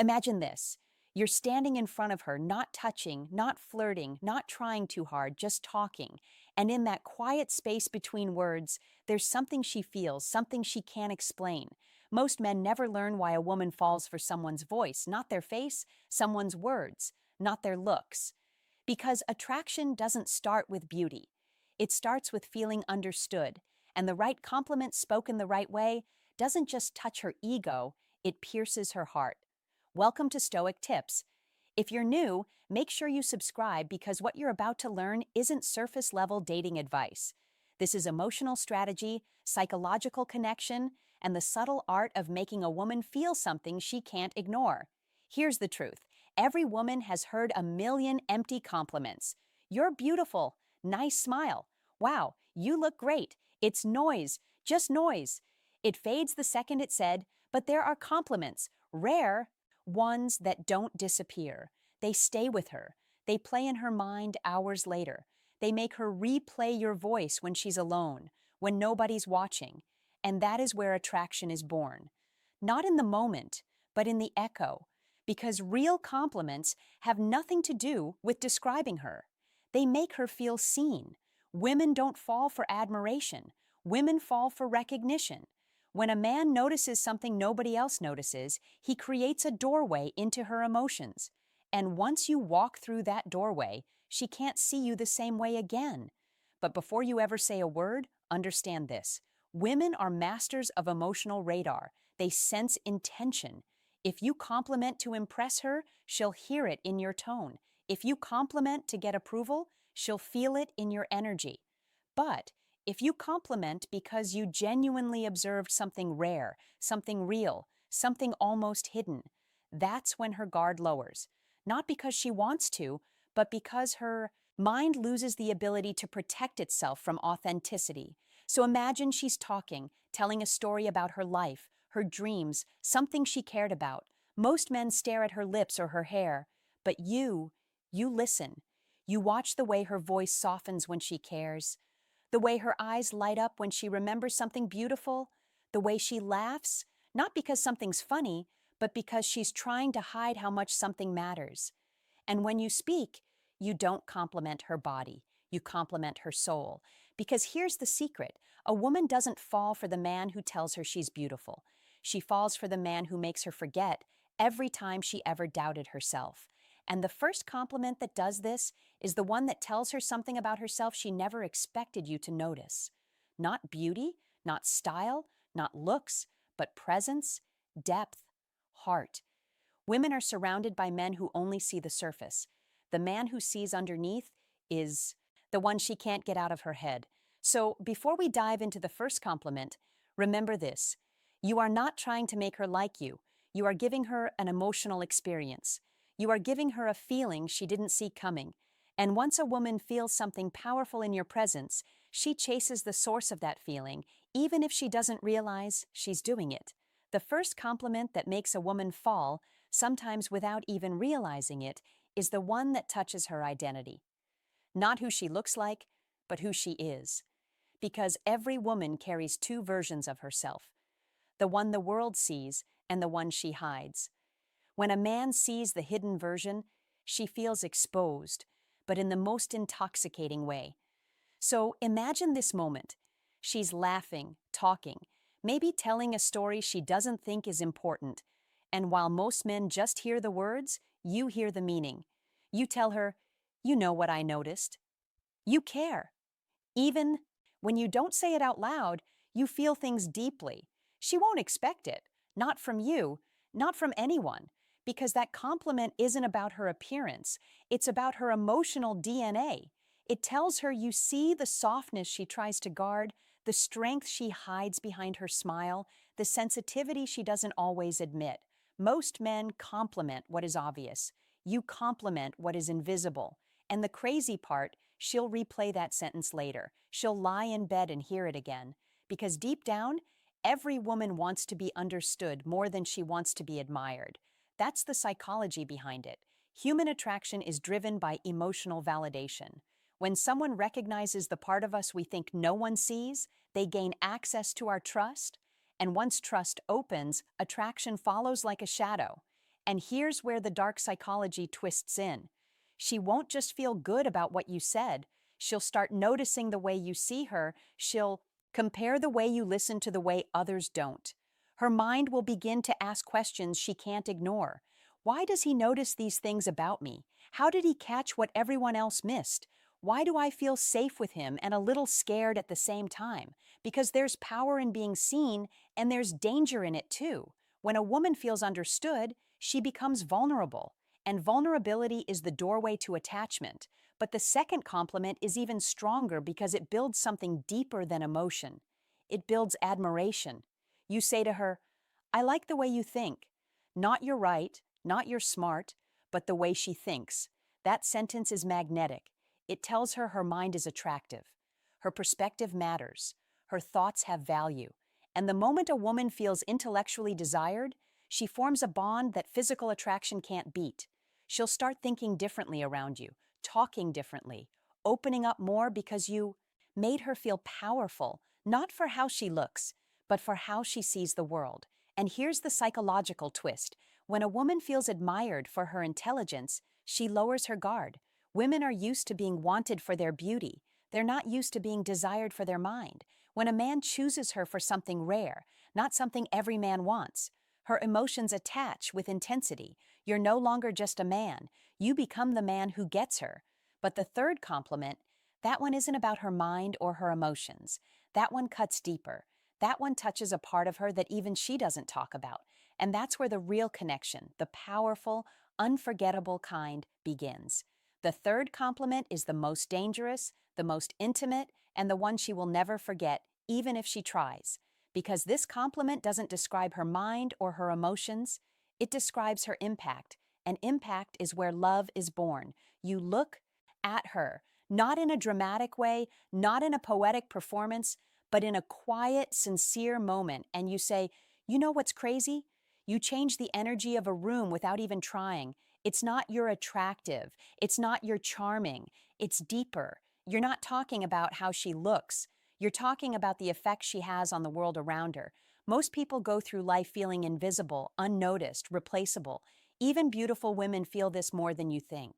Imagine this. You're standing in front of her, not touching, not flirting, not trying too hard, just talking. And in that quiet space between words, there's something she feels, something she can't explain. Most men never learn why a woman falls for someone's voice, not their face, someone's words, not their looks. Because attraction doesn't start with beauty. It starts with feeling understood, and the right compliment spoken the right way doesn't just touch her ego, it pierces her heart. Welcome to Stoic Tips. If you're new, make sure you subscribe because what you're about to learn isn't surface-level dating advice. This is emotional strategy, psychological connection, and the subtle art of making a woman feel something she can't ignore. Here's the truth. Every woman has heard a million empty compliments. You're beautiful. Nice smile. Wow, you look great. It's noise, just noise. It fades the second it's said, but there are compliments, rare ones that don't disappear. They stay with her. They play in her mind hours later. They make her replay your voice when she's alone, when nobody's watching. And that is where attraction is born. Not in the moment, but in the echo. Because real compliments have nothing to do with describing her. They make her feel seen. Women don't fall for admiration. Women fall for recognition. When a man notices something nobody else notices, he creates a doorway into her emotions. And once you walk through that doorway, she can't see you the same way again. But before you ever say a word, understand this. Women are masters of emotional radar. They sense intention. If you compliment to impress her, she'll hear it in your tone. If you compliment to get approval, she'll feel it in your energy. But if you compliment because you genuinely observed something rare, something real, something almost hidden, that's when her guard lowers. Not because she wants to, but because her mind loses the ability to protect itself from authenticity. So imagine she's talking, telling a story about her life, her dreams, something she cared about. Most men stare at her lips or her hair, but you listen. You watch the way her voice softens when she cares, the way her eyes light up when she remembers something beautiful, the way she laughs, not because something's funny, but because she's trying to hide how much something matters. And when you speak, you don't compliment her body, you compliment her soul. Because here's the secret, a woman doesn't fall for the man who tells her she's beautiful. She falls for the man who makes her forget every time she ever doubted herself. And the first compliment that does this is the one that tells her something about herself she never expected you to notice. Not beauty, not style, not looks, but presence, depth, heart. Women are surrounded by men who only see the surface. The man who sees underneath is the one she can't get out of her head. So before we dive into the first compliment, remember this. You are not trying to make her like you. You are giving her an emotional experience. You are giving her a feeling she didn't see coming. And once a woman feels something powerful in your presence, she chases the source of that feeling, even if she doesn't realize she's doing it. The first compliment that makes a woman fall, sometimes without even realizing it, is the one that touches her identity. Not who she looks like, but who she is. Because every woman carries two versions of herself, the one the world sees and the one she hides. When a man sees the hidden version, she feels exposed, but in the most intoxicating way. So imagine this moment. She's laughing, talking, maybe telling a story she doesn't think is important. And while most men just hear the words, you hear the meaning. You tell her, "You know what I noticed." You care. Even when you don't say it out loud, you feel things deeply. She won't expect it, not from you, not from anyone, because that compliment isn't about her appearance. It's about her emotional DNA. It tells her you see the softness she tries to guard, the strength she hides behind her smile, the sensitivity she doesn't always admit. Most men compliment what is obvious. You compliment what is invisible. And the crazy part, she'll replay that sentence later. She'll lie in bed and hear it again. Because deep down, every woman wants to be understood more than she wants to be admired. That's the psychology behind it. Human attraction is driven by emotional validation. When someone recognizes the part of us we think no one sees, they gain access to our trust. And once trust opens, attraction follows like a shadow. And here's where the dark psychology twists in. She won't just feel good about what you said. She'll start noticing the way you see her. She'll compare the way you listen to the way others don't. Her mind will begin to ask questions she can't ignore. Why does he notice these things about me? How did he catch what everyone else missed? Why do I feel safe with him and a little scared at the same time? Because there's power in being seen, and there's danger in it too. When a woman feels understood, she becomes vulnerable. And vulnerability is the doorway to attachment. But the second compliment is even stronger because it builds something deeper than emotion. It builds admiration. You say to her, I like the way you think. Not you're right, not you're smart, but the way she thinks. That sentence is magnetic. It tells her her mind is attractive. Her perspective matters. Her thoughts have value. And the moment a woman feels intellectually desired, she forms a bond that physical attraction can't beat. She'll start thinking differently around you, talking differently, opening up more because you made her feel powerful, not for how she looks, but for how she sees the world. And here's the psychological twist. When a woman feels admired for her intelligence, she lowers her guard. Women are used to being wanted for their beauty. They're not used to being desired for their mind. When a man chooses her for something rare, not something every man wants, her emotions attach with intensity. You're no longer just a man. You become the man who gets her. But the third compliment, that one isn't about her mind or her emotions. That one cuts deeper. That one touches a part of her that even she doesn't talk about. And that's where the real connection, the powerful, unforgettable kind, begins. The third compliment is the most dangerous, the most intimate, and the one she will never forget, even if she tries. Because this compliment doesn't describe her mind or her emotions, it describes her impact. And impact is where love is born. You look at her, not in a dramatic way, not in a poetic performance, but in a quiet, sincere moment, and you say, you know what's crazy? You change the energy of a room without even trying. It's not you're attractive. It's not you're charming. It's deeper. You're not talking about how she looks. You're talking about the effect she has on the world around her. Most people go through life feeling invisible, unnoticed, replaceable. Even beautiful women feel this more than you think.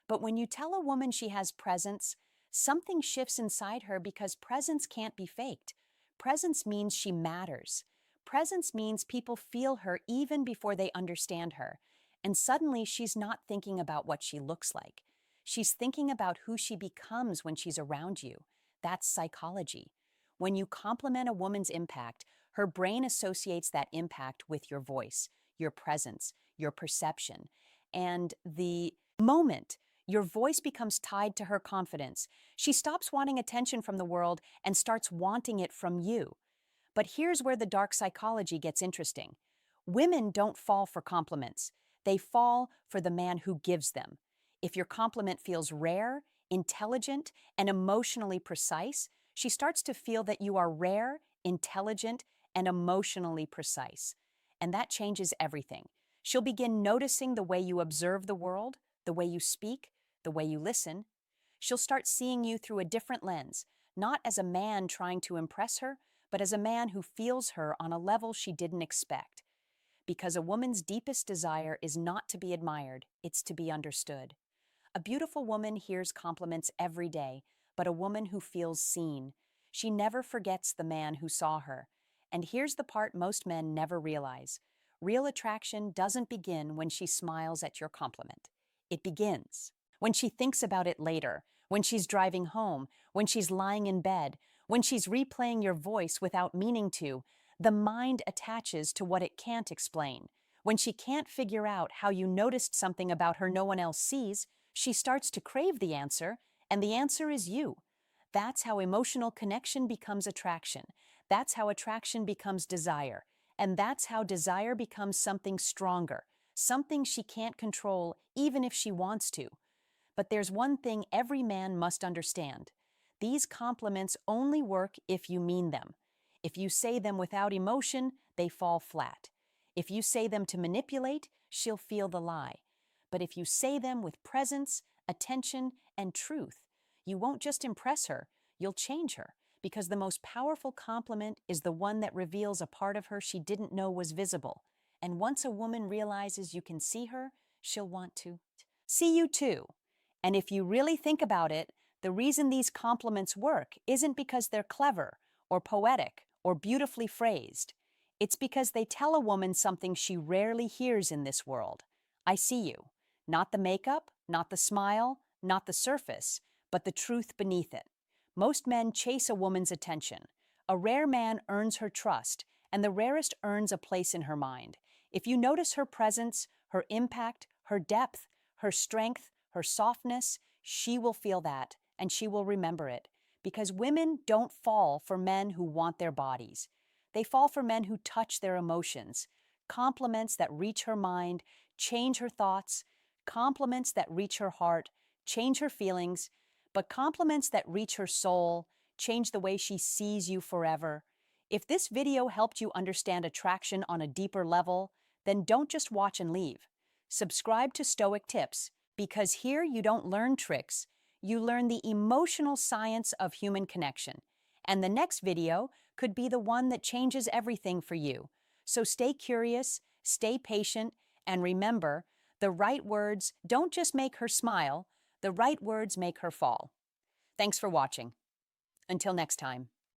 But when you tell a woman she has presence, something shifts inside her because presence can't be faked. Presence means she matters. Presence means people feel her even before they understand her. And suddenly she's not thinking about what she looks like. She's thinking about who she becomes when she's around you. That's psychology. When you compliment a woman's impact, her brain associates that impact with your voice, your presence, your perception. And the moment your voice becomes tied to her confidence, she stops wanting attention from the world and starts wanting it from you. But here's where the dark psychology gets interesting. Women don't fall for compliments. They fall for the man who gives them. If your compliment feels rare, intelligent, and emotionally precise, she starts to feel that you are rare, intelligent, and emotionally precise. And that changes everything. She'll begin noticing the way you observe the world, the way you speak, the way you listen. She'll start seeing you through a different lens, not as a man trying to impress her, but as a man who feels her on a level she didn't expect. Because a woman's deepest desire is not to be admired, it's to be understood. A beautiful woman hears compliments every day, but a woman who feels seen. She never forgets the man who saw her. And here's the part most men never realize. Real attraction doesn't begin when she smiles at your compliment. It begins when she thinks about it later, when she's driving home, when she's lying in bed, when she's replaying your voice without meaning to. The mind attaches to what it can't explain. When she can't figure out how you noticed something about her no one else sees, she starts to crave the answer, and the answer is you. That's how emotional connection becomes attraction. That's how attraction becomes desire. And that's how desire becomes something stronger, something she can't control even if she wants to. But there's one thing every man must understand. These compliments only work if you mean them. If you say them without emotion, they fall flat. If you say them to manipulate, she'll feel the lie. But if you say them with presence, attention, and truth, you won't just impress her, you'll change her. Because the most powerful compliment is the one that reveals a part of her she didn't know was visible. And once a woman realizes you can see her, she'll want to see you too. And if you really think about it, the reason these compliments work isn't because they're clever or poetic or beautifully phrased. It's because they tell a woman something she rarely hears in this world. I see you. Not the makeup, not the smile, not the surface, but the truth beneath it. Most men chase a woman's attention. A rare man earns her trust, and the rarest earns a place in her mind. If you notice her presence, her impact, her depth, her strength, her softness, she will feel that, and she will remember it. Because women don't fall for men who want their bodies. They fall for men who touch their emotions. Compliments that reach her mind, change her thoughts. Compliments that reach her heart, change her feelings. But compliments that reach her soul, change the way she sees you forever. If this video helped you understand attraction on a deeper level, then don't just watch and leave. Subscribe to Stoic Tips, because here you don't learn tricks, you learn the emotional science of human connection. And the next video could be the one that changes everything for you. So stay curious, stay patient, and remember, the right words don't just make her smile, the right words make her fall. Thanks for watching. Until next time.